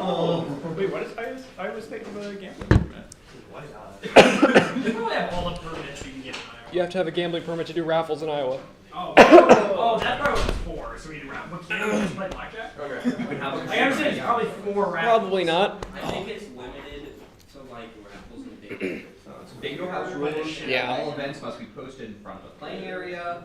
Wait, what is Iowa State have a gambling permit? Why not? They probably have all the permits you can get in Iowa. You have to have a gambling permit to do raffles in Iowa. Oh, that's probably what it's for. So we need a raffle. But can we just play blackjack? Okay. You can have I understand it's probably 4 raffles. Probably not. I think it's limited to like raffles and bingo. So bingo house rules. Yeah. All events must be posted in front of the playing area.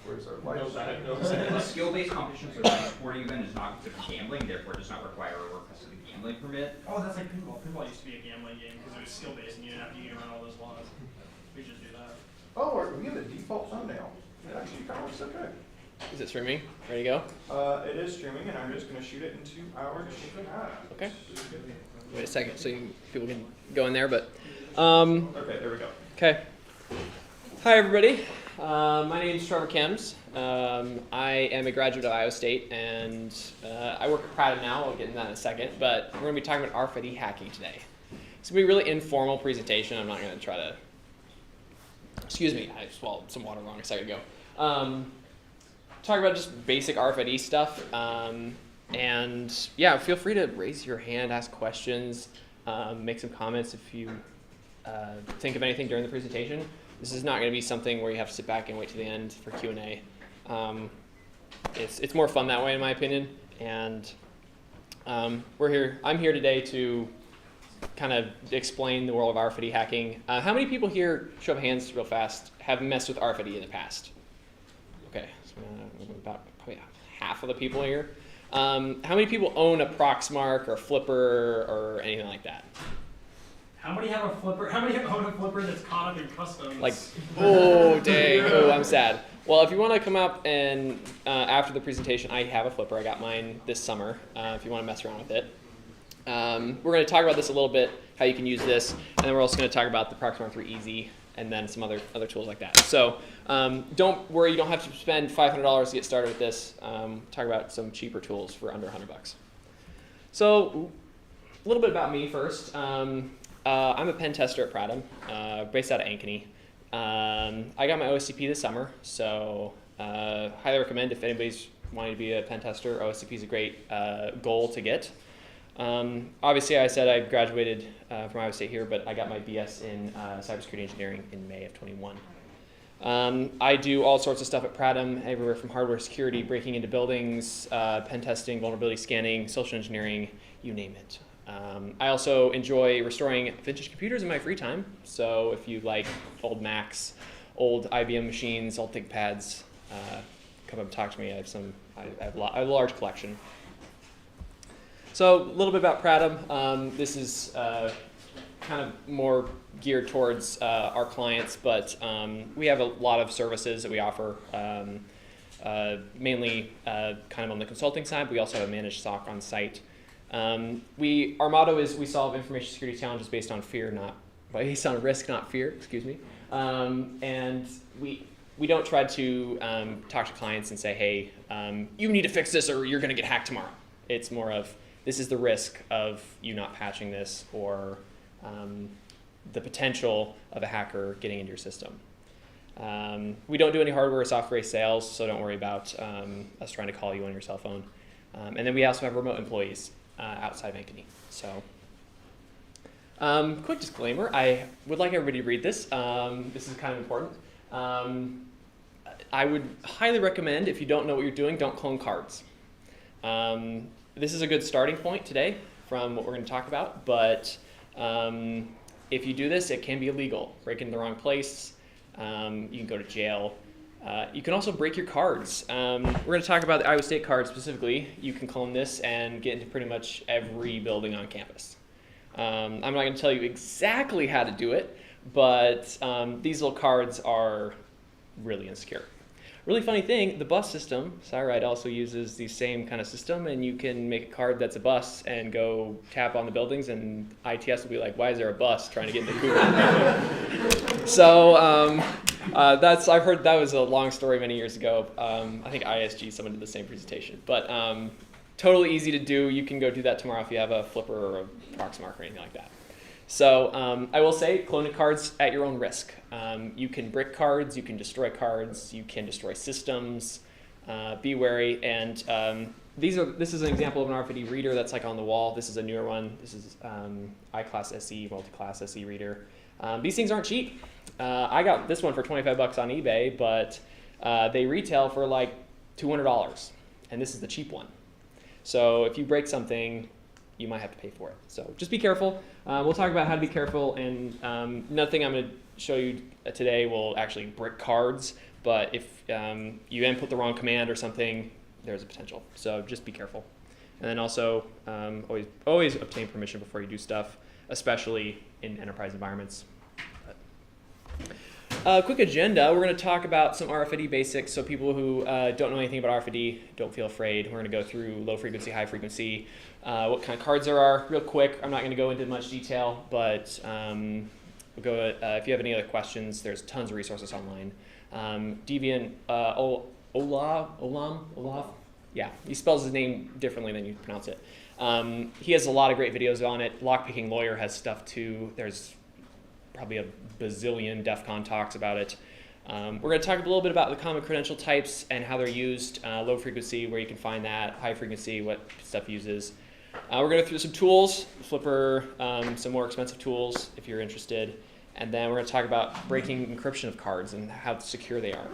Where's our life? A skill-based competition, so a sporting event is not considered gambling, therefore does not require a request of a gambling permit. Oh, that's like pinball. Pinball used to be a gambling game because it was skill based and you didn't have to get around all those laws. We should do that. Oh, we have a default thumbnail. It actually kind of looks okay. Is it streaming? Ready to go? It is streaming, and I'm just going to shoot it into our chat. Okay. Wait a second, so people can go in there. But Okay, there we go. okay. Hi everybody. My name is Trevor Kems. I am a graduate of Iowa State, and I work at Pratum now. I'll get into that in a second. But we're going to be talking about RFID hacking today. It's going to be a really informal presentation. I'm not going to try to. Excuse me, I swallowed some water wrong a second ago. Talk about just basic RFID stuff. And yeah, feel free to raise your hand, ask questions, make some comments if you think of anything during the presentation. This is not going to be something where you have to sit back and wait to the end for Q&A. It's more fun that way, in my opinion. And I'm here today to kind of explain the world of RFID hacking. How many people here, show of hands real fast, have messed with RFID in the past? Okay, so about probably half of the people here. How many people own a Proxmark or Flipper or anything like that? How many have a flipper? How many own a flipper that's caught up in customs? Like, oh dang, oh I'm sad. Well, if you want to come up and after the presentation, I have a flipper. I got mine this summer. If you want to mess around with it, we're going to talk about this a little bit, how you can use this, and then we're also going to talk about the Proxmark 3 Easy and then some other tools like that. So don't worry, you don't have to spend $500 to get started with this. Talk about some cheaper tools for under $100. So a little bit about me first. I'm a pen tester at Pratum, based out of Ankeny. I got my OSCP this summer, so highly recommend if anybody's wanting to be a pen tester. OSCP is a great goal to get. Obviously, I said I graduated from Iowa State here, but I got my BS in cybersecurity engineering in May of 21. I do all sorts of stuff at Pratum, everywhere from hardware security, breaking into buildings, pen testing, vulnerability scanning, social engineering, you name it. I also enjoy restoring vintage computers in my free time. So if you like old Macs, old IBM machines, old ThinkPads, come up and talk to me. I have a large collection. So a little bit about Pratum. This is kind of more geared towards our clients, but we have a lot of services that we offer, mainly kind of on the consulting side, but we also have a managed SOC on site. Our motto is we solve information security challenges based on risk, not fear, excuse me. And we don't try to talk to clients and say, hey, you need to fix this or you're going to get hacked tomorrow. It's more of, this is the risk of you not patching this or the potential of a hacker getting into your system. We don't do any hardware or software sales, so don't worry about us trying to call you on your cell phone. And then we also have remote employees outside of Ankeny. So, quick disclaimer, I would like everybody to read this. This is kind of important. I would highly recommend, if you don't know what you're doing, don't clone cards. This is a good starting point today from what we're going to talk about, but if you do this, it can be illegal. Break in the wrong place, you can go to jail. You can also break your cards. We're going to talk about the Iowa State card specifically. You can clone this and get into pretty much every building on campus. I'm not going to tell you exactly how to do it, but these little cards are really insecure. Really funny thing, the bus system, Cyride also uses the same kind of system, and you can make a card that's a bus and go tap on the buildings, and ITS will be like, why is there a bus trying to get in the coop? So I've heard that was a long story many years ago. I think ISG, someone did the same presentation. But totally easy to do. You can go do that tomorrow if you have a Flipper or a Proxmark or anything like that. So I will say, cloning cards at your own risk. You can brick cards, you can destroy systems. Be wary, and This is an example of an RFID reader that's like on the wall. This is a newer one. This is iClass SE, multi-class SE reader. These things aren't cheap. I got this one for $25 on eBay, but they retail for like $200, and this is the cheap one. So if you break something, you might have to pay for it. So just be careful. We'll talk about how to be careful, and nothing I'm going to show you today will actually brick cards, but if you input the wrong command or something, there's a potential. So just be careful. And then also always obtain permission before you do stuff, especially in enterprise environments. Quick agenda, we're going to talk about some RFID basics, so people who don't know anything about RFID, don't feel afraid. We're going to go through low frequency, high frequency, what kind of cards there are, real quick. I'm not going to go into much detail, but we'll go. If you have any other questions, there's tons of resources online. Deviant, Olaf? Yeah, he spells his name differently than you pronounce it. He has a lot of great videos on it. Lockpicking Lawyer has stuff too. There's probably a bazillion DEF CON talks about it. We're going to talk a little bit about the common credential types and how they're used, low frequency, where you can find that, high frequency, what stuff uses. We're going to go through some tools, Flipper, some more expensive tools if you're interested. And then we're going to talk about breaking encryption of cards and how secure they are.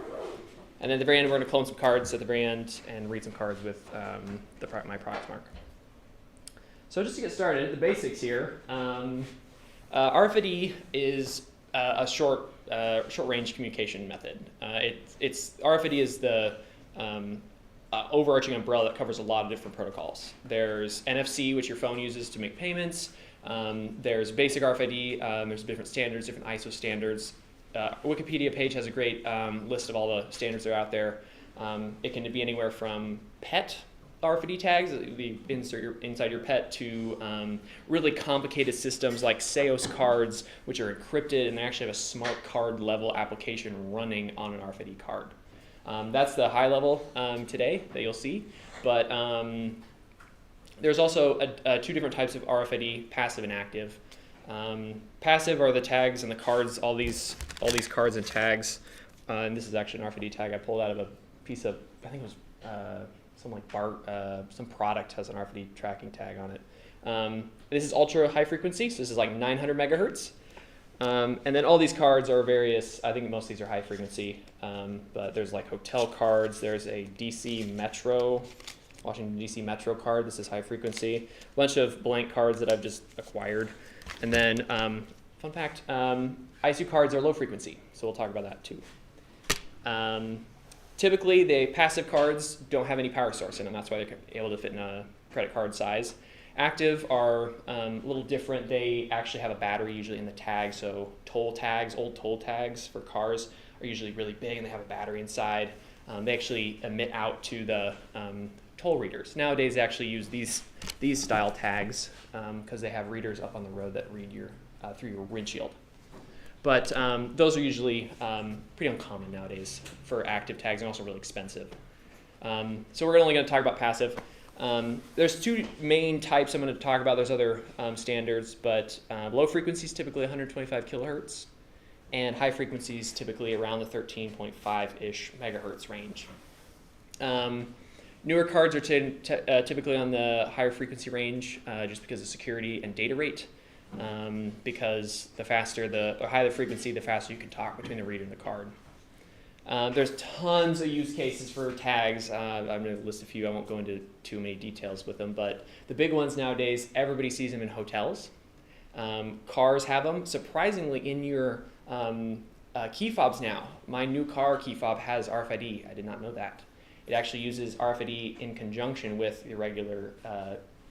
And then at the very end, we're going to clone some cards at the very end and read some cards with my product mark. So just to get started, the basics here. RFID is a short-range communication method. RFID is the overarching umbrella that covers a lot of different protocols. There's NFC, which your phone uses to make payments. There's basic RFID. There's different standards, different ISO standards. Wikipedia page has a great list of all the standards that are out there. It can be anywhere from pet RFID tags that you insert inside your pet to really complicated systems like Seos cards, which are encrypted and they actually have a smart card level application running on an RFID card. That's the high level today that you'll see, but there's also two different types of RFID, passive and active. Passive are the tags and the cards, all these cards and tags. And this is actually an RFID tag I pulled out of a piece of, I think it was some product has an RFID tracking tag on it. This is ultra high frequency, so this is like 900 megahertz. And then all these cards are various, I think most of these are high frequency, but there's like hotel cards, there's a Washington DC Metro card, this is high frequency. A bunch of blank cards that I've just acquired. And then, fun fact, ISU cards are low frequency, so we'll talk about that too. Typically, the passive cards don't have any power source in them. That's why they're able to fit in a credit card size. Active are a little different. They actually have a battery usually in the tag. So toll tags, old toll tags for cars are usually really big and they have a battery inside. They actually emit out to the toll readers. Nowadays, they actually use these style tags because they have readers up on the road that read through your windshield. But those are usually pretty uncommon nowadays for active tags and also really expensive. So we're only going to talk about passive. There's two main types I'm going to talk about. There's other standards, but low frequencies typically 125 kilohertz, and high frequencies typically around the 13.5-ish megahertz range. Newer cards are typically on the higher frequency range just because of security and data rate. Because the higher the frequency, the faster you can talk between the reader and the card. There's tons of use cases for tags. I'm going to list a few. I won't go into too many details with them, but the big ones nowadays, everybody sees them in hotels. Cars have them. Surprisingly, in your key fobs now, my new car key fob has RFID. I did not know that. It actually uses RFID in conjunction with the regular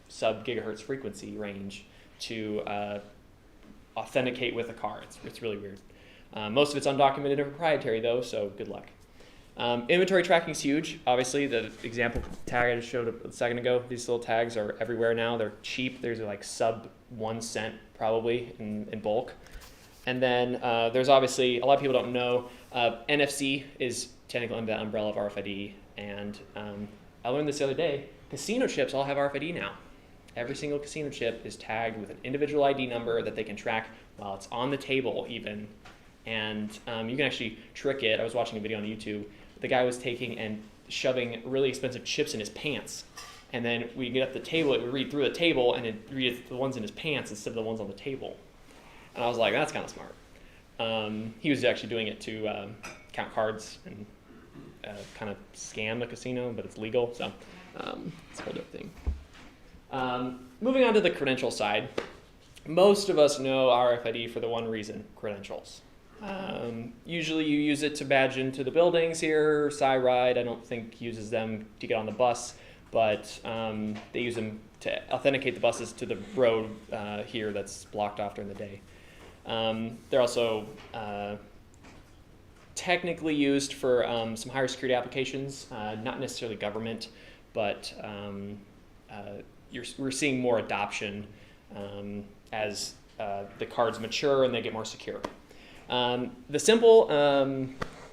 sub-gigahertz frequency range to authenticate with a car. It's really weird. Most of it's undocumented and proprietary though, so good luck. Inventory tracking is huge. Obviously, the example tag I just showed a second ago, these little tags are everywhere now. They're cheap. There's like sub 1 cent probably in bulk. And then there's obviously, a lot of people don't know, NFC is technically under the umbrella of RFID. And I learned this the other day, casino chips all have RFID now. Every single casino chip is tagged with an individual ID number that they can track while it's on the table even. And you can actually trick it. I was watching a video on YouTube. The guy was taking and shoving really expensive chips in his pants. And then we get up the table, it would read through the table, and it reads the ones in his pants instead of the ones on the table. And I was like, that's kind of smart. He was actually doing it to count cards and kind of scam the casino, but it's legal, so it's a whole different thing. Moving on to the credential side, most of us know RFID for the one reason, credentials. Usually you use it to badge into the buildings here. SciRide, I don't think uses them to get on the bus, but they use them to authenticate the buses to the road here that's blocked off during the day. They're also technically used for some higher security applications, not necessarily government, but we're seeing more adoption as the cards mature and they get more secure. The simple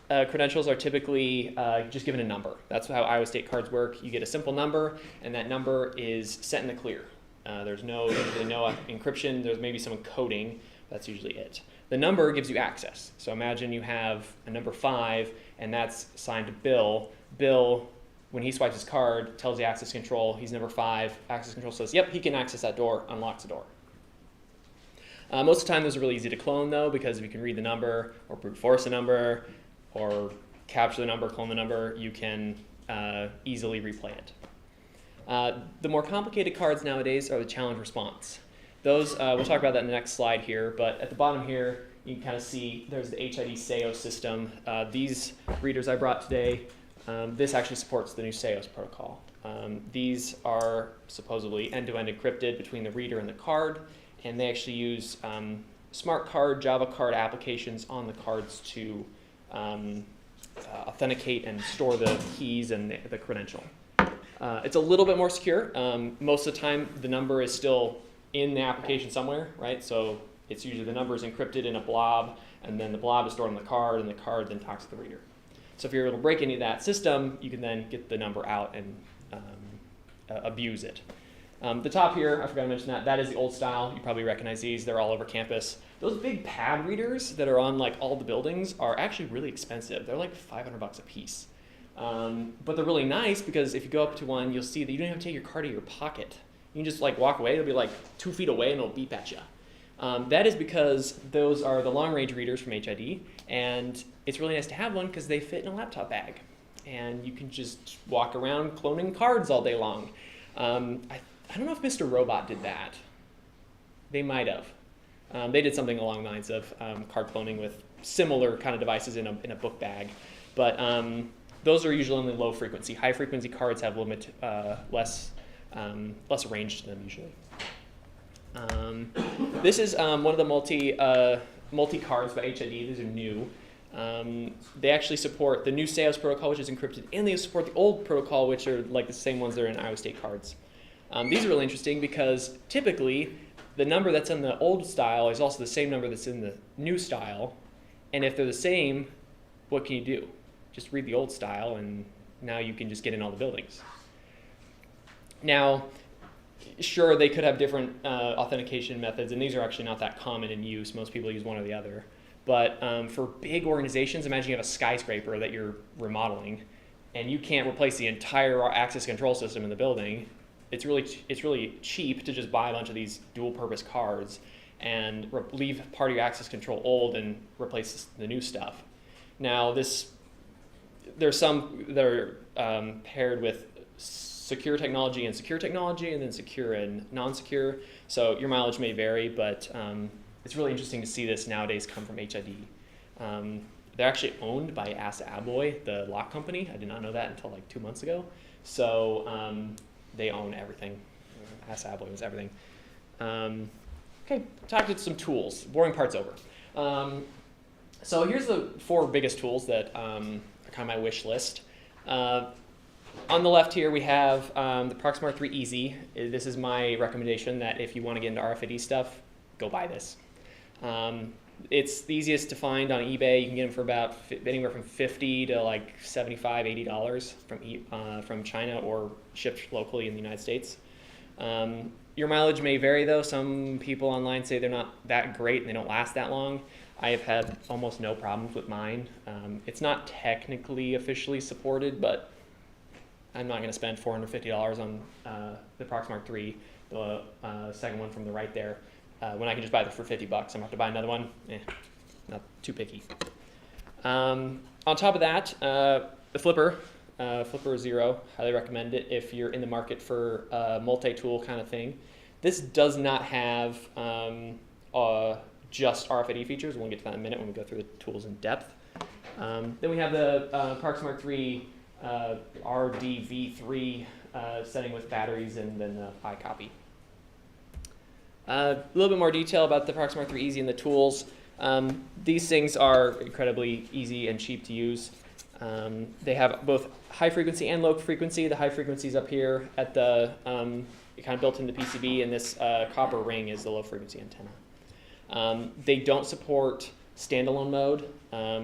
credentials are typically just given a number. That's how Iowa State cards work. You get a simple number, and that number is set in the clear. There's usually no encryption. There's maybe some encoding. That's usually it. The number gives you access. So imagine you have a number 5, and that's assigned to Bill. Bill, when he swipes his card, tells the access control he's number 5. Access control says, yep, he can access that door, unlocks the door. Most of the time, those are really easy to clone, though, because if you can read the number, or brute force the number, or capture the number, clone the number, you can easily replay it. The more complicated cards nowadays are the challenge response. Those, we'll talk about that in the next slide here, but at the bottom here, you can kind of see there's the HID SEO system. These readers I brought today, this actually supports the new SEOs protocol. These are supposedly end-to-end encrypted between the reader and the card, and they actually use smart card, Java card applications on the cards to authenticate and store the keys and the credential. It's a little bit more secure. Most of the time, the number is still in the application somewhere, right? So it's usually the number is encrypted in a blob, and then the blob is stored on the card, and the card then talks to the reader. So if you're able to break into that system, you can then get the number out and abuse it. The top here, I forgot to mention that is the old style. You probably recognize these. They're all over campus. Those big pad readers that are on like all the buildings are actually really expensive. They're like $500 a piece. But they're really nice because if you go up to one, you'll see that you don't have to take your card out of your pocket. You can just like walk away. It'll be like 2 feet away and it'll beep at you. That is because those are the long-range readers from HID, and it's really nice to have one because they fit in a laptop bag. And you can just walk around cloning cards all day long. I don't know if Mr. Robot did that. They might have. They did something along the lines of card cloning with similar kind of devices in a book bag. But those are usually only low frequency. High frequency cards have less range to them usually. This is one of the multi cards by HID. These are new. They actually support the new SEOs protocol, which is encrypted, and they support the old protocol, which are like the same ones that are in Iowa State cards. These are really interesting because typically the number that's in the old style is also the same number that's in the new style. And if they're the same, what can you do? Just read the old style and now you can just get in all the buildings. Now, sure, they could have different authentication methods, and these are actually not that common in use. Most people use one or the other. But for big organizations, imagine you have a skyscraper that you're remodeling, and you can't replace the entire access control system in the building. It's really cheap to just buy a bunch of these dual-purpose cards and leave part of your access control old and replace the new stuff. Now, there's some that are paired with secure technology and secure technology, and then secure and non-secure. So your mileage may vary, but it's really interesting to see this nowadays come from HID. They're actually owned by Assa Abloy, the lock company. I did not know that until like 2 months ago. So they own everything. Assa Abloy owns everything. Okay, talk to some tools. Boring part's over. So here's the 4 biggest tools that are kind of my wish list. On the left here we have the Proximar 3 Easy. This is my recommendation that if you want to get into RFID stuff, go buy this. It's the easiest to find on eBay. You can get them for about anywhere from $50 to like $75, $80 from China or shipped locally in the United States. Your mileage may vary though. Some people online say they're not that great and they don't last that long. I have had almost no problems with mine. It's not technically officially supported, but I'm not going to spend $450 on the Proxmark 3, the second one from the right there, when I can just buy it for $50. I'm going to have to buy another one. Not too picky. On top of that, the Flipper Zero, highly recommend it if you're in the market for a multi-tool kind of thing. This does not have just RFID features. We'll get to that in a minute when we go through the tools in depth. Then we have the Proxmark 3 RDV3 setting with batteries and then the iCopy. A little bit more detail about the Proxmark 3 Easy and the tools. These things are incredibly easy and cheap to use. They have both high frequency and low frequency. The high frequency is up here at the kind of built into the PCB, and this copper ring is the low frequency antenna. They don't support standalone mode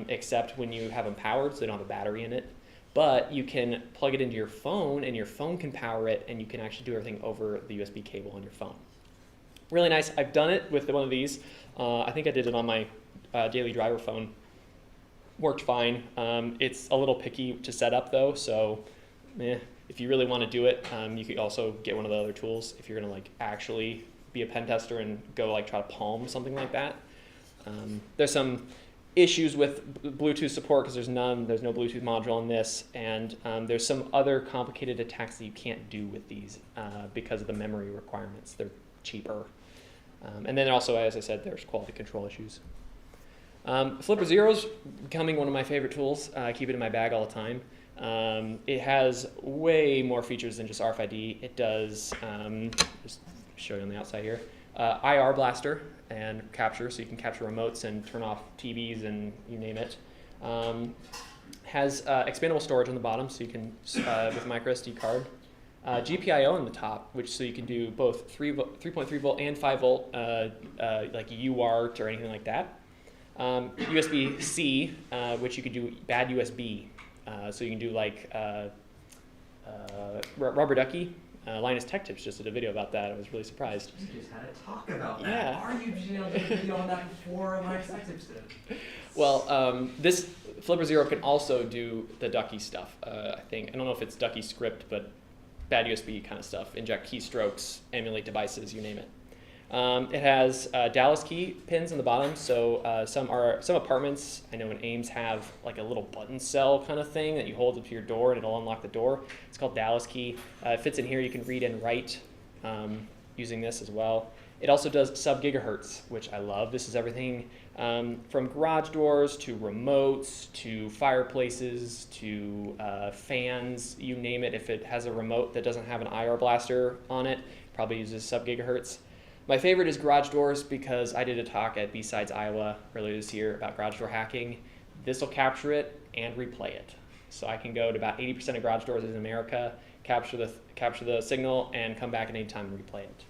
except when you have them powered, so they don't have a battery in it. But you can plug it into your phone, and your phone can power it, and you can actually do everything over the USB cable on your phone. Really nice. I've done it with one of these. I think I did it on my daily driver phone. Worked fine. It's a little picky to set up though, so if you really want to do it, you could also get one of the other tools if you're gonna like actually be a pen tester and go like try to palm something like that. There's some issues with Bluetooth support because there's no Bluetooth module in this, and there's some other complicated attacks that you can't do with these because of the memory requirements. They're cheaper. And then also, as I said, there's quality control issues. Flipper Zero is becoming one of my favorite tools. I keep it in my bag all the time. It has way more features than just RFID. It does, just show you on the outside here, IR blaster and capture, so you can capture remotes and turn off TVs and you name it. Has expandable storage on the bottom, so you can, with a micro SD card. GPIO on the top, so you can do both 3.3 volt and 5 volt, like UART or anything like that. USB-C, which you could do bad USB, so you can do like rubber ducky. Linus Tech Tips just did a video about that. I was really surprised. You just had to talk about that. Yeah. Are you just going to do a video on that before Linus Tech Tips did? Well, this Flipper Zero can also do the ducky stuff. I think I don't know if it's ducky script, but bad USB kind of stuff. Inject keystrokes, emulate devices, you name it. It has Dallas key pins on the bottom, so some apartments, I know in Ames, have like a little button cell kind of thing that you hold up to your door and it'll unlock the door. It's called Dallas key. It fits in here. You can read and write using this as well. It also does sub-gigahertz, which I love. This is everything from garage doors to remotes to fireplaces to fans, you name it. If it has a remote that doesn't have an IR blaster on it, probably uses sub-gigahertz. My favorite is garage doors because I did a talk at B-Sides, Iowa earlier this year about garage door hacking. This will capture it and replay it. So I can go to about 80% of garage doors in America, capture the signal, and come back at any time and replay it.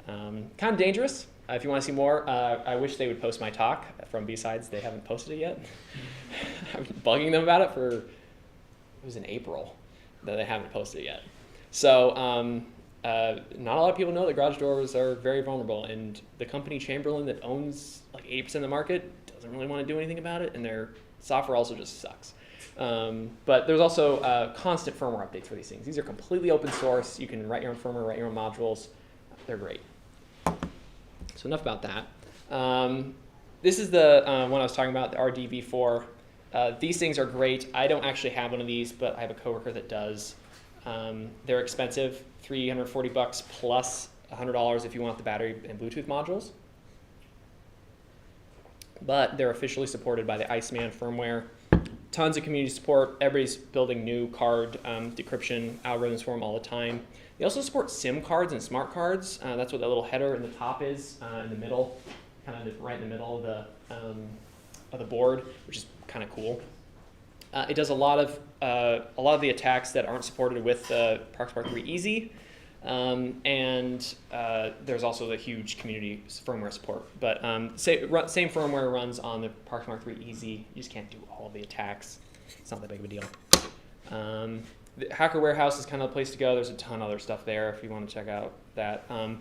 Kind of dangerous. If you want to see more, I wish they would post my talk from B-Sides. They haven't posted it yet. I've been bugging them about it it was in April that they haven't posted it yet. So not a lot of people know that garage doors are very vulnerable, and the company Chamberlain that owns like 80% of the market doesn't really want to do anything about it, and their software also just sucks. But there's also constant firmware updates for these things. These are completely open source. You can write your own firmware, write your own modules. They're great. So enough about that. This is the one I was talking about, the RDV4. These things are great. I don't actually have one of these, but I have a coworker that does. They're expensive, $340 plus $100 if you want the battery and Bluetooth modules. But they're officially supported by the Iceman firmware. Tons of community support. Everybody's building new card decryption algorithms for them all the time. They also support SIM cards and smart cards. That's what that little header in the top is, in the middle, kind of right in the middle of the board, which is kind of cool. It does a lot of the attacks that aren't supported with the Proxmark 3 Easy, and there's also the huge community firmware support. But same firmware runs on the Proxmark 3 Easy. You just can't do all the attacks. It's not that big of a deal. The Hacker Warehouse is kind of the place to go. There's a ton of other stuff there if you want to check out that. I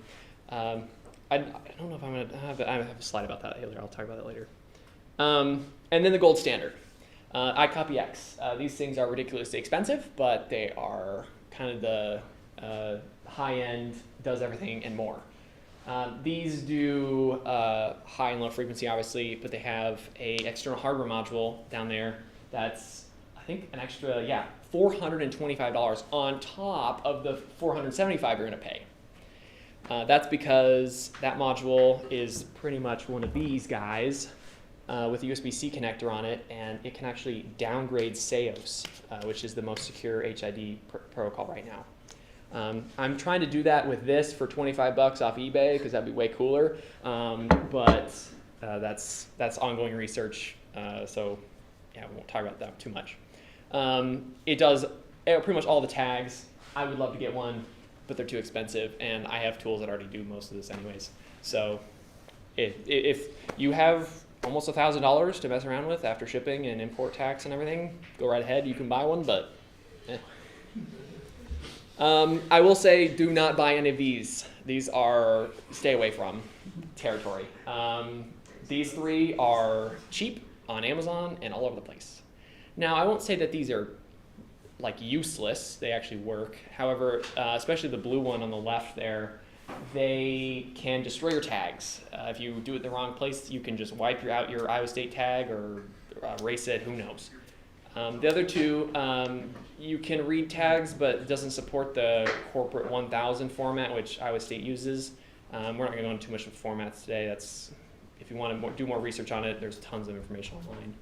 don't know if I'm going to have I have a slide about that later. I'll talk about that later. And then the gold standard. iCopy X. These things are ridiculously expensive, but they are kind of the high-end, does everything and more. These do high and low frequency, obviously, but they have a external hardware module down there that's, I think, an extra, $425 on top of the $475 you're going to pay. That's because that module is pretty much one of these guys with a USB-C connector on it, and it can actually downgrade SEOS, which is the most secure HID protocol right now. I'm trying to do that with this for $25 off eBay because that'd be way cooler, but that's ongoing research, so yeah, we won't talk about that too much. It does pretty much all the tags. I would love to get one, but they're too expensive, and I have tools that already do most of this anyways. So if you have almost $1,000 to mess around with after shipping and import tax and everything, go right ahead. You can buy one, but I will say do not buy any of these. These are stay away from territory. These three are cheap on Amazon and all over the place. Now, I won't say that these are like useless. They actually work. However, especially the blue one on the left there, they can destroy your tags. If you do it in the wrong place, you can just wipe out your Iowa State tag or erase it, who knows. The other two, you can read tags, but it doesn't support the corporate 1000 format, which Iowa State uses. We're not going to go into too much of formats today. That's, if you want to do more research on it, there's tons of information online.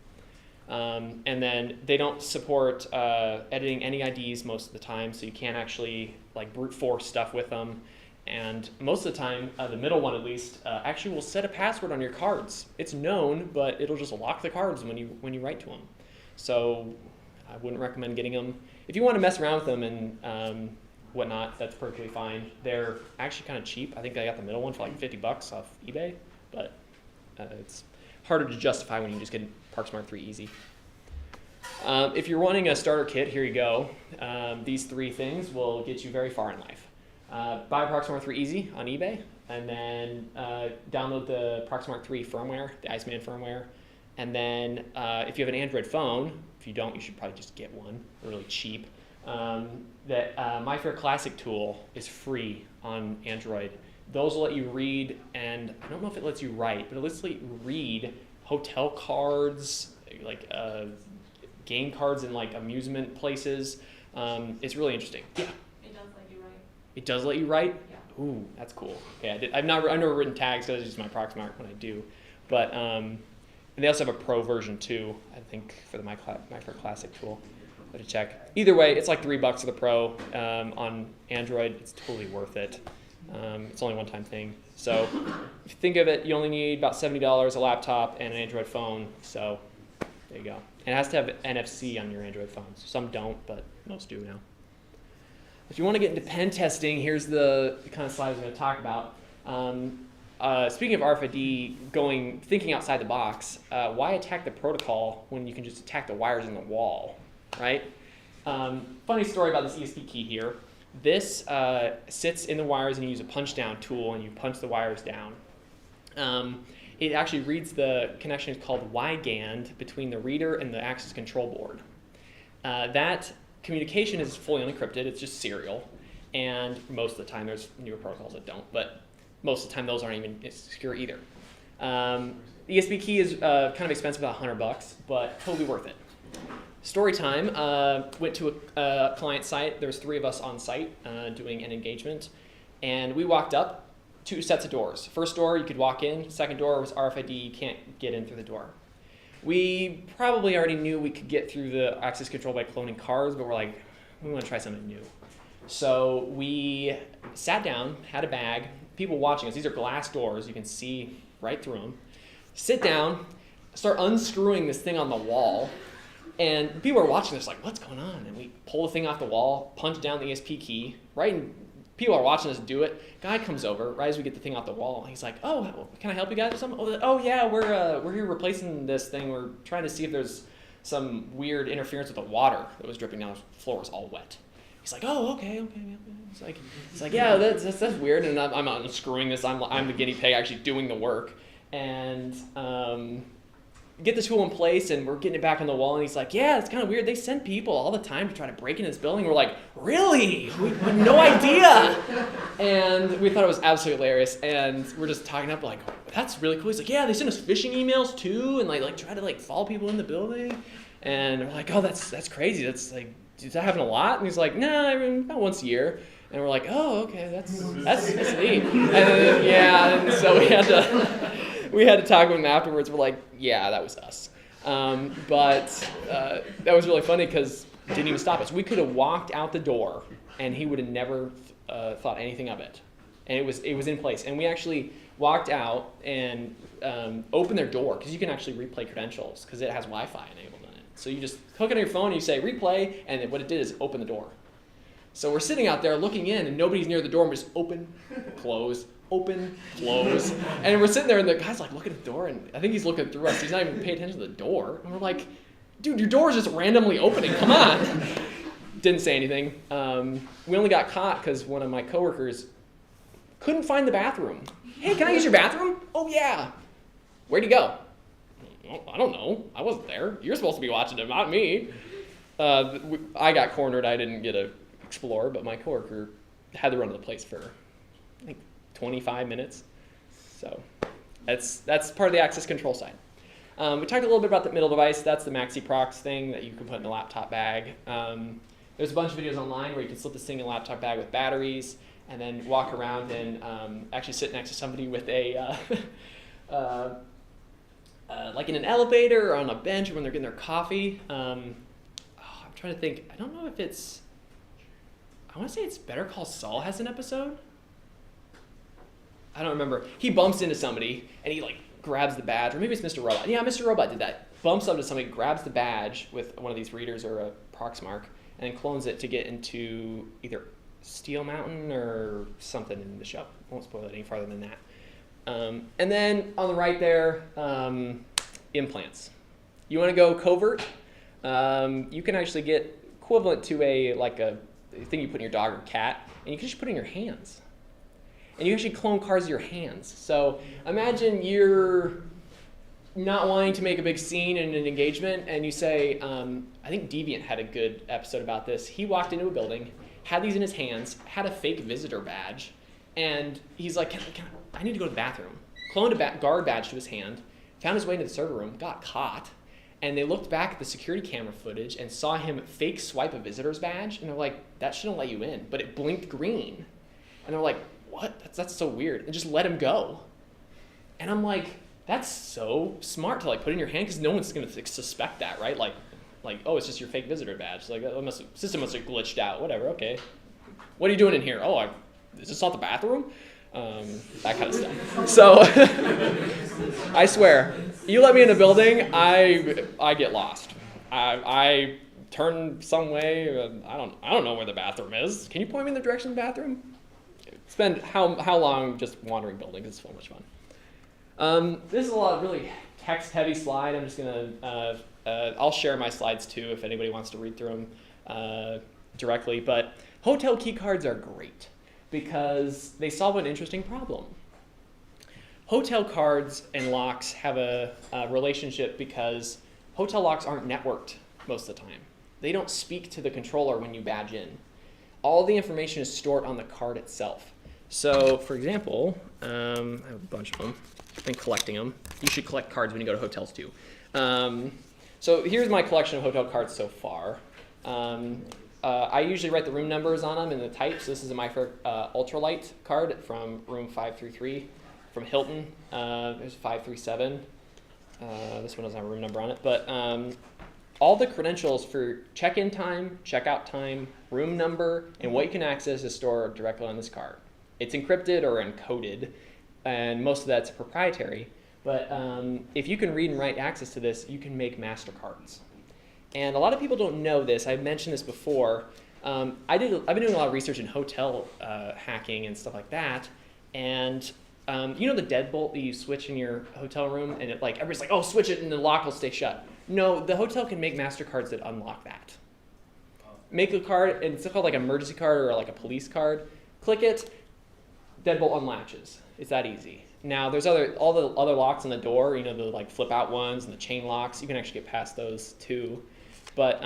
And then they don't support editing any IDs most of the time, so you can't actually like brute force stuff with them. And most of the time, the middle one at least, actually will set a password on your cards. It's known, but it'll just lock the cards when you write to them. So I wouldn't recommend getting them. If you want to mess around with them and whatnot, that's perfectly fine. They're actually kind of cheap. I think I got the middle one for like $50 off eBay, but it's harder to justify when you just get ParkSmart 3 easy. If you're wanting a starter kit, here you go. These three things will get you very far in life. Buy ParkSmart 3 Easy on eBay, and then download the ParkSmart 3 firmware, the Iceman firmware. And then if you have an Android phone, if you don't, you should probably just get one. They're really cheap. That MyFair Classic tool is free on Android. Those will let you read, and I don't know if it lets you write, but it lets you read hotel cards, like game cards in like amusement places. It's really interesting. Yeah. It does let you write. It does let you write? Yeah. Ooh, that's cool. Okay, I've never written tags because I use my ParkSmart when I do. But and they also have a pro version too, I think, for the MyFair Classic tool. But to check. Either way, it's like $3 for the pro on Android. It's totally worth it. It's only a one-time thing. So if you think of it, you only need about $70, a laptop, and an Android phone. So there you go. And it has to have NFC on your Android phones. Some don't, but most do now. If you want to get into pen testing, here's the kind of slides I'm going to talk about. Speaking of RFID, thinking outside the box, why attack the protocol when you can just attack the wires in the wall, right? Funny story about this ESP key here. This sits in the wires and you use a punch down tool and you punch the wires down. It actually reads the connection called YGAND between the reader and the access control board. That communication is fully unencrypted. It's just serial. And most of the time, there's newer protocols that don't, but most of the time those aren't even secure either. The ESP key is kind of expensive, about $100, but totally worth it. Story time, went to a client site. There's 3 of us on site doing an engagement, and we walked up 2 sets of doors. First door, you could walk in. Second door was RFID, you can't get in through the door. We probably already knew we could get through the access control by cloning cards, but we're like, we want to try something new. So we sat down, had a bag, people watching us. These are glass doors, you can see right through them. Sit down, start unscrewing this thing on the wall, and people are watching this like, what's going on? And we pull the thing off the wall, punch down the ESP key, right? And people are watching us do it. Guy comes over right as we get the thing off the wall. He's like, oh, can I help you guys with something? Oh yeah, we're here replacing this thing. We're trying to see if there's some weird interference with the water that was dripping down. The floor was all wet. He's like, oh, okay. It's like, yeah, that's weird. And I'm unscrewing this. I'm the guinea pig actually doing the work. And get the tool in place, and we're getting it back on the wall, and he's like, yeah, it's kind of weird. They send people all the time to try to break into this building. We're like, really? We had no idea. And we thought it was absolutely hilarious, and we're just talking up like, that's really cool. He's like, yeah, they send us phishing emails too, and like try to like follow people in the building. And we're like, oh, that's crazy. That's like, does that happen a lot? And he's like, nah, I mean, about once a year. And we're like, oh, okay, that's neat. And then, and so we had to talk with him afterwards. We're like, yeah, that was us. But that was really funny because it didn't even stop us. We could have walked out the door, and he would have never thought anything of it. And it was in place. And we actually walked out and opened their door, because you can actually replay credentials because it has Wi-Fi enabled in it. So you just hook it on your phone and you say replay, and then what it did is open the door. So we're sitting out there looking in, and nobody's near the door, and we're just open, close, open, close. And we're sitting there, and the guy's like looking at the door, and I think he's looking through us. He's not even paying attention to the door. And we're like, dude, your door is just randomly opening. Come on. Didn't say anything. We only got caught because one of my coworkers couldn't find the bathroom. Hey, can I use your bathroom? Oh, yeah. Where'd he go? Well, I don't know. I wasn't there. You're supposed to be watching him, not me. I got cornered. I didn't get to explore, but my coworker had to run to the place for, I think, 25 minutes. So that's part of the access control side. We talked a little bit about the middle device. That's the MaxiProx thing that you can put in the laptop bag. There's a bunch of videos online where you can slip this thing in a laptop bag with batteries and then walk around and actually sit next to somebody with a, like in an elevator or on a bench when they're getting their coffee. I'm trying to think. I don't know if it's, I want to say it's Better Call Saul has an episode. I don't remember. He bumps into somebody and he like grabs the badge, or maybe it's Mr. Robot. Yeah, Mr. Robot did that. Bumps up to somebody, grabs the badge with one of these readers or a Proxmark, and then clones it to get into either Steel Mountain or something in the show. I won't spoil it any farther than that. And then on the right there, implants. You want to go covert? You can actually get equivalent to a thing you put in your dog or cat, and you can just put it in your hands. And you actually clone cards of your hands. So imagine you're not wanting to make a big scene in an engagement, and you say, I think Deviant had a good episode about this. He walked into a building, had these in his hands, had a fake visitor badge, and he's like, I need to go to the bathroom. Cloned a guard badge to his hand, found his way into the server room, got caught, and they looked back at the security camera footage and saw him fake swipe a visitor's badge, and they're like, that shouldn't let you in, but it blinked green. And they're like, what? That's so weird. And just let him go. And I'm like, that's so smart to like put in your hand, because no one's gonna suspect that, right? Like, oh, it's just your fake visitor badge. Like, system must have glitched out. Whatever. Okay. What are you doing in here? Oh, is this not the bathroom? That kind of stuff. So, I swear, you let me in a building, I get lost. I turn some way. I don't know where the bathroom is. Can you point me in the direction of the bathroom? Spend how long just wandering buildings? It's so much fun. This is a lot of really text-heavy slide. I'm just gonna I'll share my slides too if anybody wants to read through them directly. But hotel key cards are great because they solve an interesting problem. Hotel cards and locks have a relationship because hotel locks aren't networked most of the time. They don't speak to the controller when you badge in. All the information is stored on the card itself. So, for example, I have a bunch of them. I've been collecting them. You should collect cards when you go to hotels too. So here's my collection of hotel cards so far. I usually write the room numbers on them and the types. This is a MyFair Ultralight card from room 533 from Hilton. There's 537. This one doesn't have a room number on it. But all the credentials for check-in time, check-out time, room number, and what you can access is stored directly on this card. It's encrypted or encoded, and most of that's proprietary. But if you can read and write access to this, you can make MasterCards. And a lot of people don't know this. I've mentioned this before. I've been doing a lot of research in hotel hacking and stuff like that. And you know the deadbolt that you switch in your hotel room, and it everybody's like, oh, switch it and the lock will stay shut. No, the hotel can make MasterCards that unlock that. Make a card, and it's called like an emergency card or like a police card. Click it. deadbolt unlatches. It's that easy. Now there's all the other locks on the door, the like flip out ones and the chain locks. You can actually get past those too. But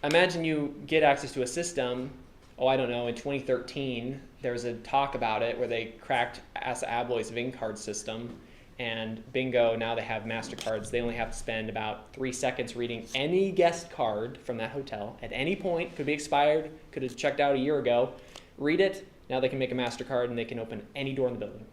imagine you get access to a system. Oh, I don't know. In 2013, there was a talk about it where they cracked Assa Abloy's VIN card system, and bingo, now they have MasterCards. They only have to spend about 3 seconds reading any guest card from that hotel at any point. Could be expired. Could have checked out a year ago. Read it. Now they can make a MasterCard and they can open any door in the building.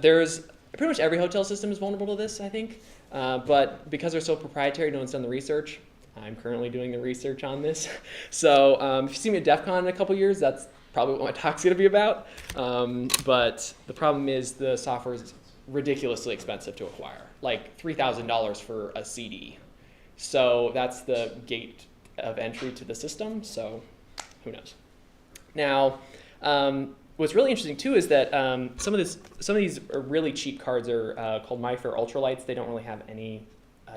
There's pretty much every hotel system is vulnerable to this, I think. But because they're so proprietary, no one's done the research. I'm currently doing the research on this. So if you see me at DEF CON in a couple years, that's probably what my talk's going to be about. But the problem is the software is ridiculously expensive to acquire, like $3,000 for a CD. So that's the gate of entry to the system. So who knows? Now, what's really interesting too is that some of these really cheap cards are called MyFair Ultralights. They don't really have any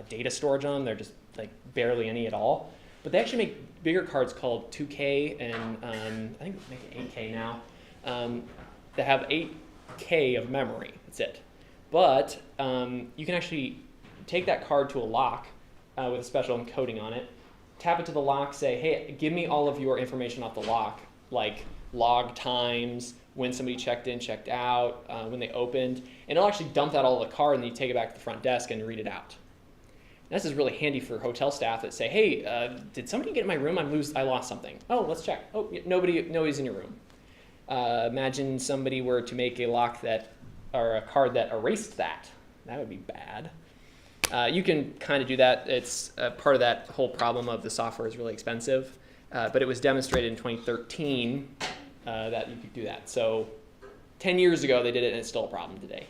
data storage on them. They're just like barely any at all. But they actually make bigger cards called 2K and I think they make 8K now. That have 8K of memory. That's it. But you can actually take that card to a lock with a special encoding on it, tap it to the lock, say, hey, give me all of your information off the lock, like log times, when somebody checked in, checked out, when they opened, and it'll actually dump that all in the card, and then you take it back to the front desk and read it out. And this is really handy for hotel staff that say, hey, did somebody get in my room? I lost something. Oh, let's check. Oh, nobody's in your room. Imagine somebody were to make a lock or a card that erased that. That would be bad. You can kind of do that. It's part of that whole problem of the software is really expensive. But it was demonstrated in 2013 that you could do that. So 10 years ago they did it, and it's still a problem today.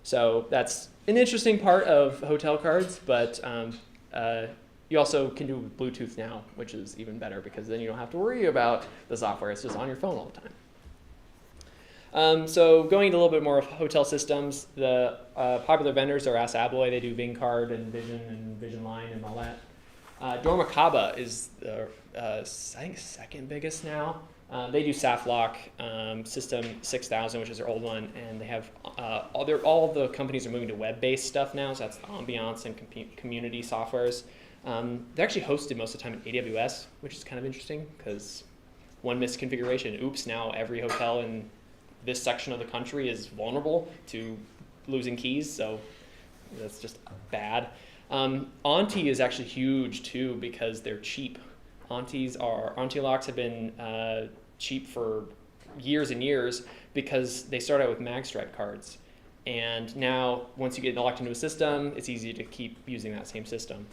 So that's an interesting part of hotel cards, but you also can do Bluetooth now, which is even better because then you don't have to worry about the software. It's just on your phone all the time. So going into a little bit more of hotel systems, the popular vendors are Assa Abloy. They do VinCard and Vision Line and all that. Dormakaba is I think second biggest now. They do SafLock, System 6000, which is their old one, and they have all the companies are moving to web-based stuff now. So that's the ambiance and community softwares. They're actually hosted most of the time in AWS, which is kind of interesting because one misconfiguration, oops, now every hotel in this section of the country is vulnerable to losing keys. So that's just bad. Auntie is actually huge too because they're cheap. Auntie locks have been cheap for years and years because they start out with magstripe cards. And now once you get locked into a system, it's easy to keep using that same system.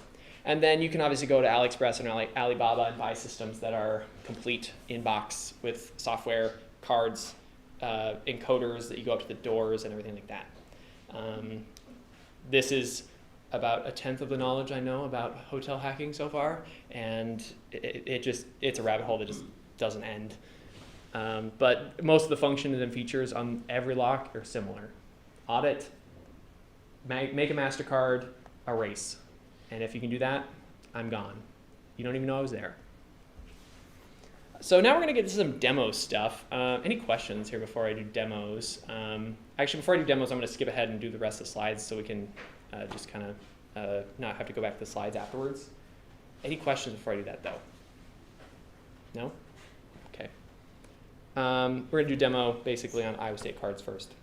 And then you can obviously go to AliExpress and Alibaba and buy systems that are complete in-box with software, cards, encoders that you go up to the doors and everything like that. This is about 1/10 of the knowledge I know about hotel hacking so far, and it's a rabbit hole that just doesn't end. But most of the functions and features on every lock are similar. Audit, make a MasterCard, erase. And if you can do that, I'm gone. You don't even know I was there. So now we're going to get to some demo stuff. Any questions here before I do demos? Actually, before I do demos, I'm going to skip ahead and do the rest of the slides so we can just kind of not have to go back to the slides afterwards. Any questions before I do that, though? No? Okay. We're going to do demo basically on Iowa State cards first.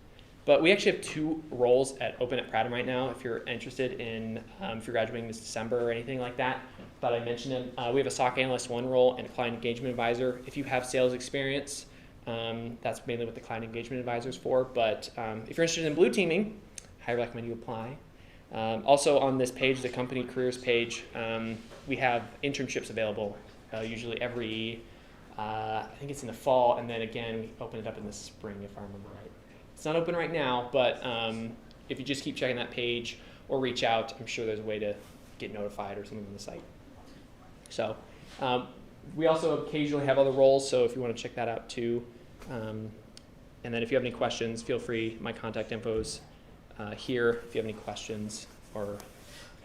But we actually have 2 roles open at Pratum right now. If you're interested in, if you're graduating this December or anything like that, thought I'd mention them. We have a SOC Analyst 1 role and a Client Engagement Advisor. If you have sales experience, that's mainly what the Client Engagement Advisor is for. But if you're interested in blue teaming, I recommend you apply. Also on this page, the company careers page, we have internships available, usually every, I think it's in the fall, and then again, we open it up in the spring if I remember right. It's not open right now, but if you just keep checking that page or reach out, I'm sure there's a way to get notified or something on the site. So we also occasionally have other roles, so if you want to check that out too. And then if you have any questions, feel free. My contact info's here if you have any questions or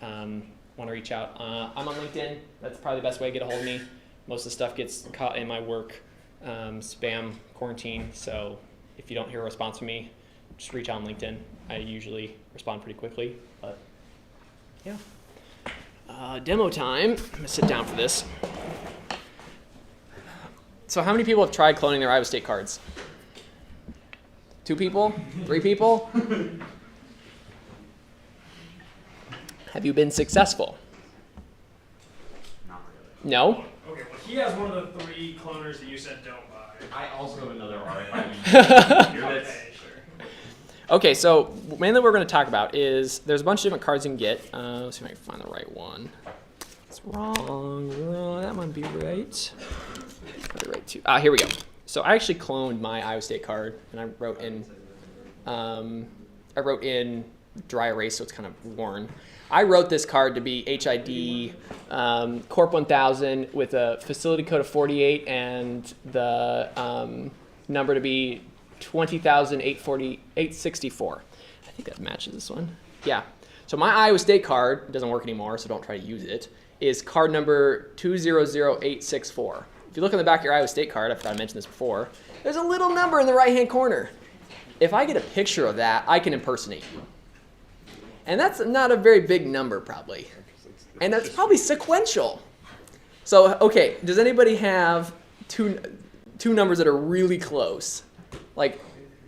want to reach out. I'm on LinkedIn. That's probably the best way to get a hold of me. Most of the stuff gets caught in my work spam quarantine, so if you don't hear a response from me, just reach out on LinkedIn. I usually respond pretty quickly, but yeah. Demo time. I'm gonna sit down for this. So how many people have tried cloning their Iowa State cards? 2 people? 3 people? Have you been successful? Not really. No? Okay, well, he has one of the 3 cloners that you said don't buy. I also have another RFID. Okay, sure. Okay, so mainly what we're going to talk about is there's a bunch of different cards you can get. Let's see if I can find the right one. It's wrong. That might be right. Put it right too. Here we go. So I actually cloned my Iowa State card, and I wrote in dry erase, so it's kind of worn. I wrote this card to be HID Corp 1000 with a facility code of 48 and the number to be 20,864. I think that matches this one. Yeah. So my Iowa State card doesn't work anymore, so don't try to use it. Is card number 200864. If you look on the back of your Iowa State card, I forgot to mention this before, there's a little number in the right-hand corner. If I get a picture of that, I can impersonate you. And that's not a very big number, probably. And that's probably sequential. So, okay, does anybody have two numbers that are really close? Like,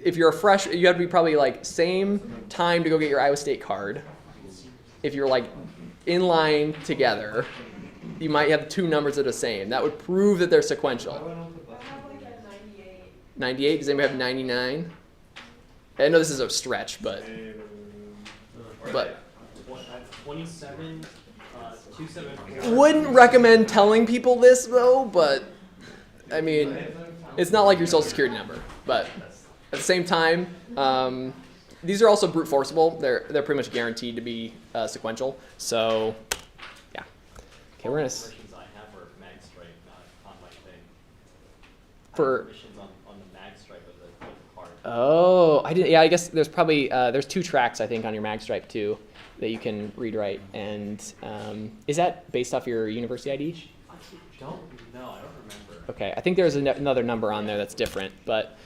if you're a fresh, you have to be probably like same time to go get your Iowa State card. If you're like in line together, you might have 2 numbers that are the same. That would prove that they're sequential. I have like a 98. 98? Does anybody have 99? I know this is a stretch, but 27, 274. wouldn't recommend telling people this though. But I mean, it's not like your social security number. But at the same time, these are also brute forceable. They're pretty much guaranteed to be sequential. So yeah. Okay, we're gonna. Permissions I have are mag stripe, not on my thing. For Permissions on the mag stripe of the card. Oh, I didn't. Yeah, I guess there's probably there's 2 tracks I think on your mag stripe too that you can read write. And is that based off your university ID? I don't know. I don't remember. Okay, I think there's another number on there that's different, but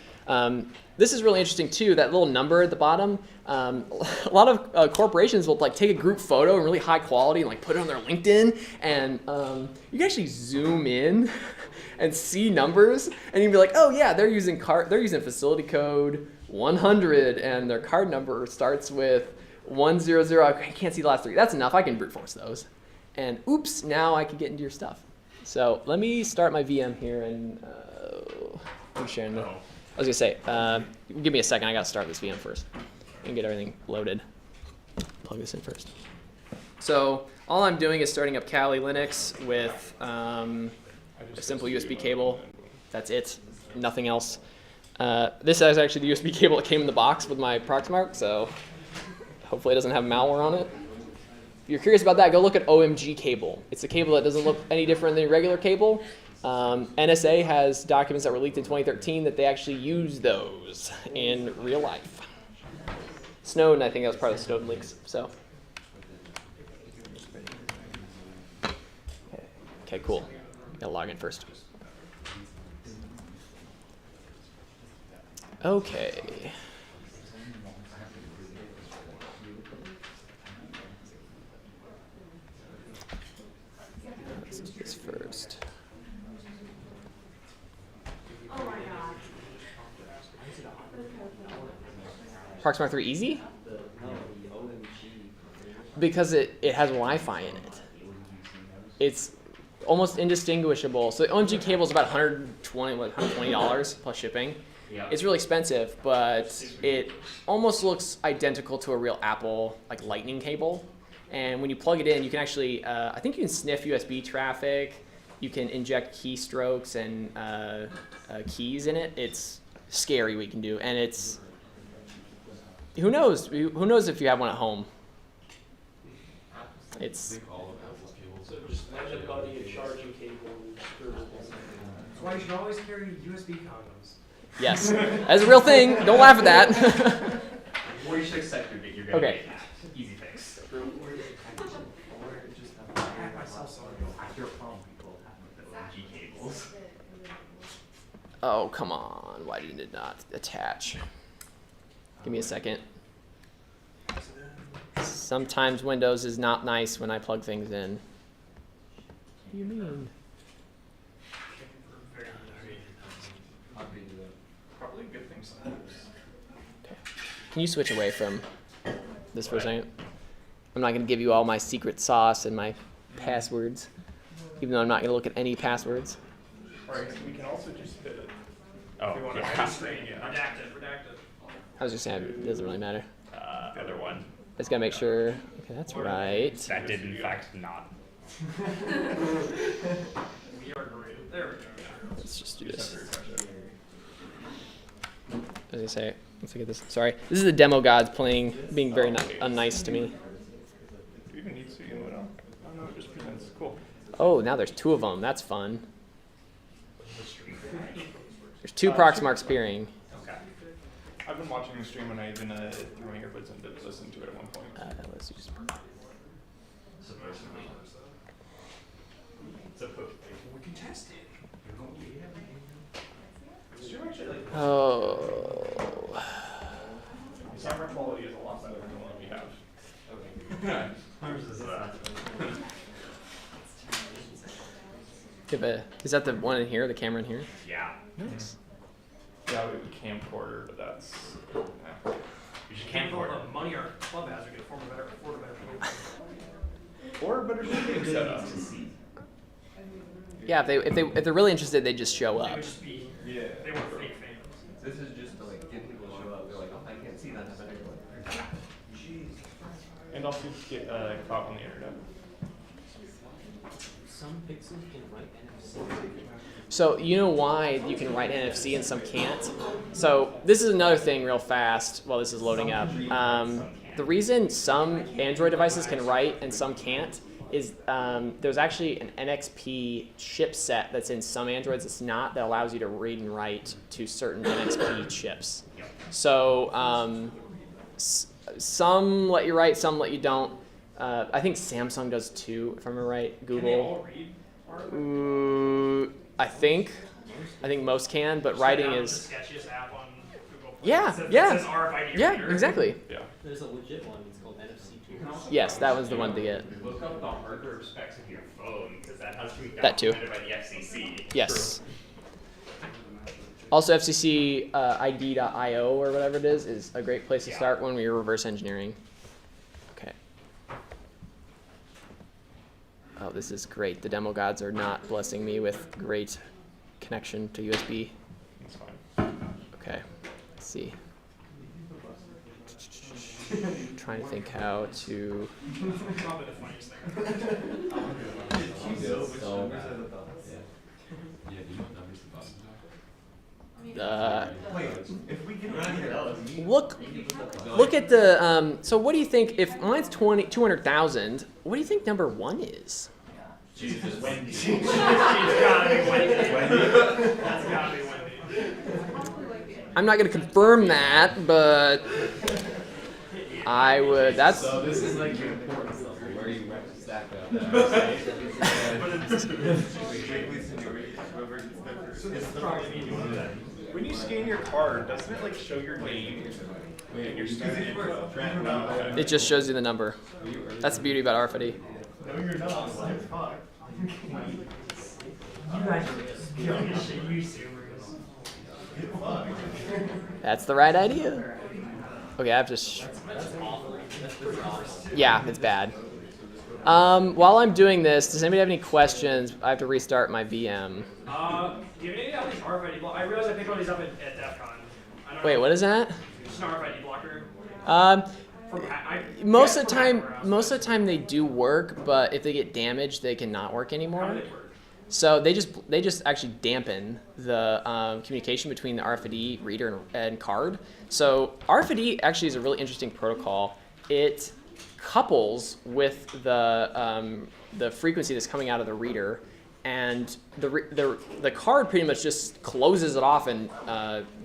this is really interesting too. That little number at the bottom. A lot of corporations will like take a group photo in really high quality and like put it on their LinkedIn, and you can actually zoom in and see numbers, and you'd be like, oh yeah, they're using facility code 100, and their card number starts with 100. I can't see the last 3. That's enough. I can brute force those, and oops, now I can get into your stuff. So let me start my VM here, and I'm sharing the. I was gonna say, give me a second. I gotta start this VM first and get everything loaded. Plug this in first. So all I'm doing is starting up Kali Linux with a simple USB cable. That's it. Nothing else. This is actually the USB cable that came in the box with my Proxmark, so hopefully it doesn't have malware on it. If you're curious about that, go look at OMG cable. It's a cable that doesn't look any different than a regular cable. NSA has documents that were leaked in 2013 that they actually use those in real life. Snowden, I think that was part of the Snowden leaks. So, okay, cool. Gotta log in first. Okay. Let's do this first. Oh my god. Proxmark 3 easy? The OMG. Because it has Wi-Fi in it. It's almost indistinguishable. So the OMG cable is about $120 plus shipping. Yeah. It's really expensive, but it almost looks identical to a real Apple like Lightning cable. And when you plug it in, you can actually, I think you can sniff USB traffic. You can inject keystrokes and keys in it. It's scary what you can do, and it's who knows? Who knows if you have one at home? It's So just let the buddy a charging cable and screw it. That's why you should always carry USB condoms. yes, that's a real thing. Don't laugh at that. Or you should accept you're gonna Okay. get hacked. Easy fix. I hack myself so I I hear a problem people have with the OMG cables. Oh, come on. Why did it not attach? Give me a second. Sometimes Windows is not nice when I plug things in. What do you mean? Probably a good thing sometimes. Can you switch away from this for a second? I'm not going to give you all my secret sauce and my passwords, even though I'm not going to look at any passwords. Alright, so we can also just hit it. Oh, If we want to yeah. screen, yeah. Redacted. I was just saying, it doesn't really matter. The other one. I just got to make sure. Okay, that's right. That did in fact not. We are great. There we go. Let's just do this. As I say, let's look at this. Sorry. This is the demo gods being very unnice to me. Do you even need to see input on? Oh no, it just presents. Cool. Oh, now there's 2 of them. That's fun. There's 2 Proxmarks appearing. Okay. I've been watching the stream and I even threw my earbuds in to listen to it at one point. Let's just. We can test it. The stream actually like Oh. the camera quality is a lot better than the one we have. Is that the one in here? The camera in here? Yeah. Nice. Yeah, we have a camcorder, but that's. You should Can't camcorder. all the money our club has. We could afford a better Or a better streaming setup. Yeah, if they're really interested, they just show They up. would just be. Yeah. They weren't fake fans. This is just to like get people to show up. They're like, oh, I can't see that. And also get caught on the internet. Some pixels can write NFC. So you know why you can write NFC and some can't? So this is another thing real fast while this is loading up. The reason some Android devices can write and some can't is there's actually an NXP chipset that's in some Androids that's not, that allows you to read and write to certain NXP chips. So some let you write, some let you don't. I think Samsung does too, if I remember right. Can they all Google. read? I think most can, but writing Check out is. the sketchiest app on Google Play. Yeah, It says, yeah. It says RFID Yeah, reader. exactly. Yeah. There's a legit one, it's called NFC tools. Yes, that was the one to get. Look up the hardware specs of your phone because that has to be That too. documented by the FCC. Yes. Also, FCC ID.io or whatever it is a great place to start when we're reverse engineering. Okay. Oh, this is great. The demo gods are not blessing me with great connection to USB. That's fine. Okay. Let's see. Trying to think how to. Probably the funniest thing. Look at the. So what do you think? If mine's 200,000, what do you think number 1 is? Jesus, Wendy. She's gotta be Wendy. That's gotta be Wendy. I'm not going to confirm that, but I would. That's. So this is like your important stuff, where you stack up. When you scan your card, doesn't it like show your name and your student info? No. It just shows you the number. That's the beauty about RFID. No, you're not. Fuck. You guys are just killing shit, YouTubers. That's the right idea. Okay, I have to. Yeah, it's bad. While I'm doing this, does anybody have any questions? I have to restart my VM. Do you have any of these RFID blockers? I realized I picked one of these up at DEF CON. I don't Wait, know. what is that? Just an RFID blocker. Most of the time they do work, but if they get damaged, they cannot work How do anymore. they work? So they just actually dampen the communication between the RFID reader and card. So RFID actually is a really interesting protocol. It couples with the frequency that's coming out of the reader, and the card pretty much just closes it off and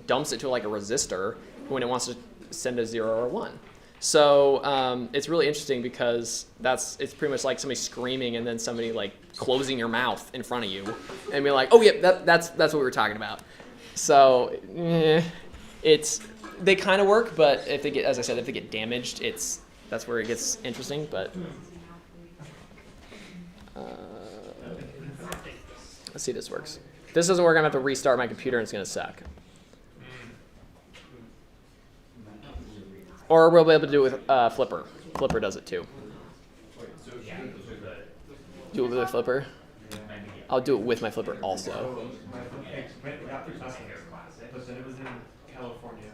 dumps it to like a resistor when it wants to send a 0 or 1. So it's really interesting because it's pretty much like somebody screaming and then somebody like closing your mouth in front of you and being like, oh yeah, that's what we were talking about. So they kind of work, but if they get, as I said, if they get damaged, that's where it gets interesting. But let's see if this works. If this doesn't work, I'm gonna have to restart my computer and it's gonna suck. Or we'll be able to do it with Flipper. Flipper does it too. Do it with Flipper. I'll do it with my Flipper also. But then it was in California,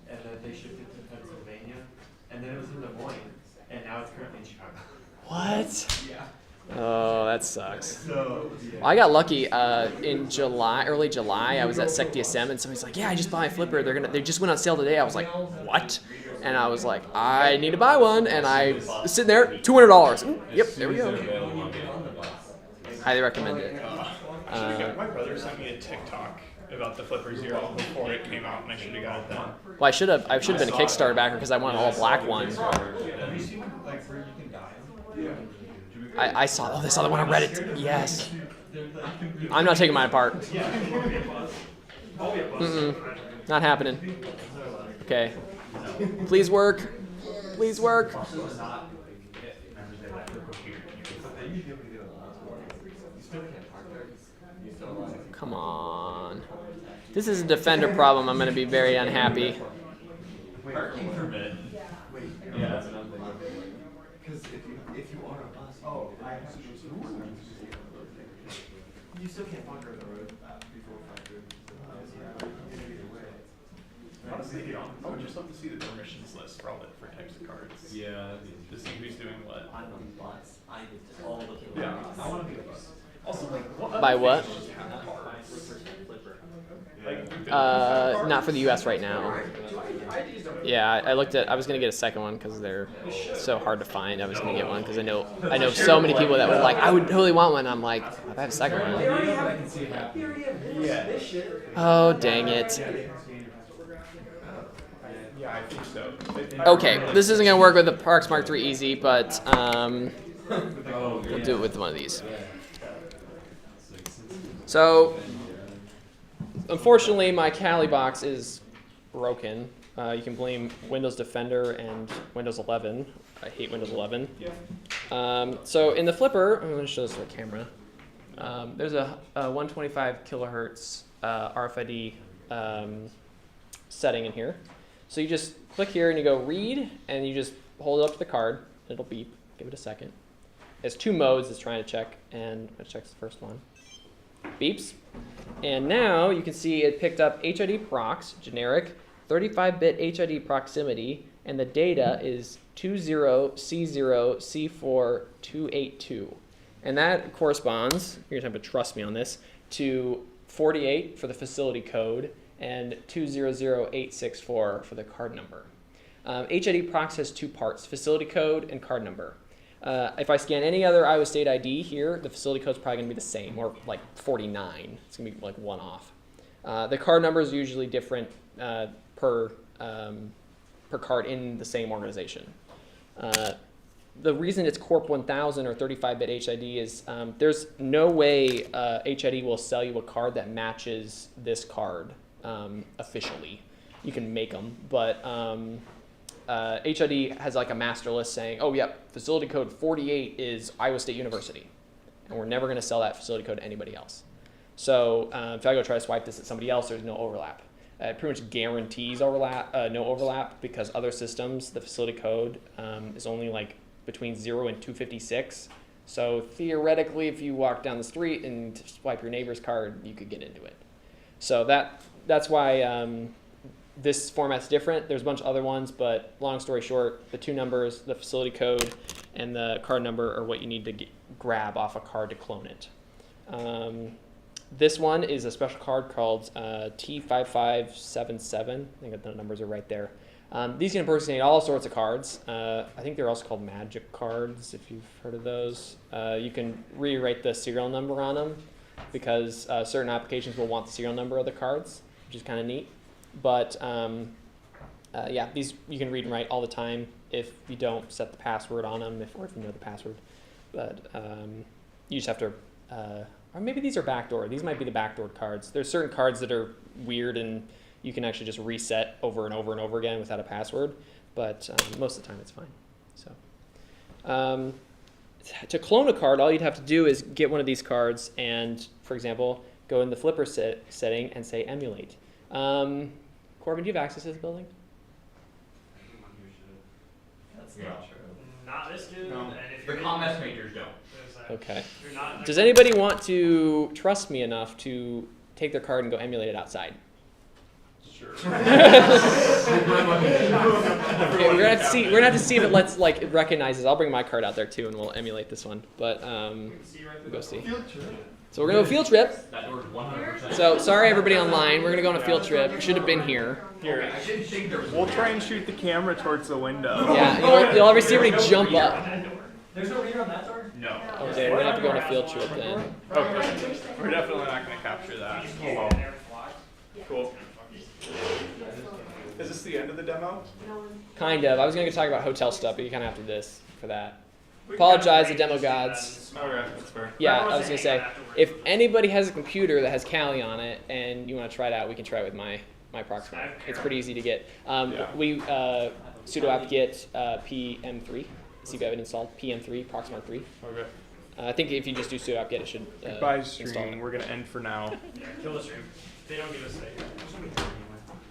and then they shipped it to Pennsylvania, and then it was in Des Moines, and now it's currently in Chicago. What? Yeah. Oh, that sucks. So, Well, I got lucky in early July. I was at SecDSM, and somebody's like, "Yeah, I just bought my Flipper. They just went on sale today." I was like, "What?" And I was like, "I need to buy one," and I was sitting there, $200. Yep, there we go. Highly recommend it. My brother sent me a TikTok about the Flipper Zero before it came out, and I should have got it then. Well, I should have been a Kickstarter backer because I want an all black one. I saw this other one on Reddit. Yes. I'm not taking mine apart. Not happening. Okay. Please work. Please work. Come on. This is a Defender problem. I'm going to be very unhappy. Parking permit. wait, Yeah. because if you are a bus, you still can't park on the road before 5:30. Honestly, I would just love to see the permissions list for all the different types of cards. Yeah. To see who's doing what. I'm on the bus. I just all looking. Yeah. I want to be a bus. Also, like, what By other what? things just have cards? Like, Not for the U.S. right now. Yeah, I looked at. I was gonna get a second one because they're so hard to find. I was gonna get one because I know so many people that would like. I would totally want one. I'm like, I have a second one. Oh dang it. yeah, I think so. Okay, this isn't gonna work with the Parks Mark III Easy, but we'll do it with one of these. So, unfortunately, my Kali box is broken. You can blame Windows Defender and Windows 11. I hate Windows 11. So in the Flipper, I'm going to show this to the camera. There's a 125 kilohertz RFID setting in here. So you just click here and you go read, and you just hold it up to the card. It'll beep. Give it a second. There's two modes it's trying to check, and it checks the first one. Beeps. And now you can see it picked up HID prox, generic, 35-bit HID proximity, and the data is 20C0C4 282. And that corresponds, you're going to have to trust me on this, to 48 for the facility code and 200864 for the card number. HID prox has two parts, facility code and card number. If I scan any other Iowa State ID here, the facility code is probably going to be the same, or like 49. It's going to be like one off. The card number is usually different per card in the same organization. The reason it's Corp 1000 or 35-bit HID is there's no way HID will sell you a card that matches this card officially. You can make them, but HID has like a master list saying, oh, yep, facility code 48 is Iowa State University. And we're never going to sell that facility code to anybody else. So if I go try to swipe this at somebody else, there's no overlap. It pretty much guarantees no overlap because other systems, the facility code is only like between 0 and 256. So theoretically, if you walk down the street and swipe your neighbor's card, you could get into it. So that's why this format's different. There's a bunch of other ones, but long story short, the two numbers, the facility code and the card number, are what you need to grab off a card to clone it. This one is a special card called T5577. I think the numbers are right there. These can impersonate all sorts of cards. I think they're also called magic cards, if you've heard of those. You can rewrite the serial number on them because certain applications will want the serial number of the cards, which is kind of neat. But yeah, these you can read and write all the time if you don't set the password on them, or if you know the password. But you just have to, or maybe these are backdoor. These might be the backdoored cards. There's certain cards that are weird and you can actually just reset over and over and over again without a password. But most of the time it's fine. So to clone a card, all you'd have to do is get one of these cards and, for example, go in the flipper setting and say emulate. Corbin, do you have access to this building? That's Yeah. not true. Not this dude, No. and if The you're ComS majors don't. Okay. You're not. Does anybody want to trust me enough to take their card and go emulate it outside? Sure. Okay, we're gonna have to see. We're gonna have to see if it it recognizes. I'll bring my card out there too, and we'll emulate this one. But we'll go see. So we're gonna go field trip. That door's 100%. So sorry everybody online. We're gonna go on a field trip. Should have been here. Here, I didn't think there was. we'll try and shoot the camera towards the window. Yeah, you'll ever see everybody jump up. There's no reader on that door? No. Okay, we're gonna have to go on a field trip then. Okay. We're definitely not going to capture that. Cool. Is this the end of the demo? Kind of. I was gonna talk about hotel stuff, but you kind of have to do this for that. Apologize, the demo gods. Okay, that's fair. Yeah, I was gonna say, if ananybody has a computer that has Kali on it and you want to try it out, we can try it with my Proxmox. It's pretty easy to get. Yeah. We sudo apt-get pm3. See if you have it installed. pm3 Proxmox 3. Okay. I think if you just do sudo apt-get, it should Goodbye, install stream. it. We're going to end for now. Yeah, kill the stream. They don't give us a.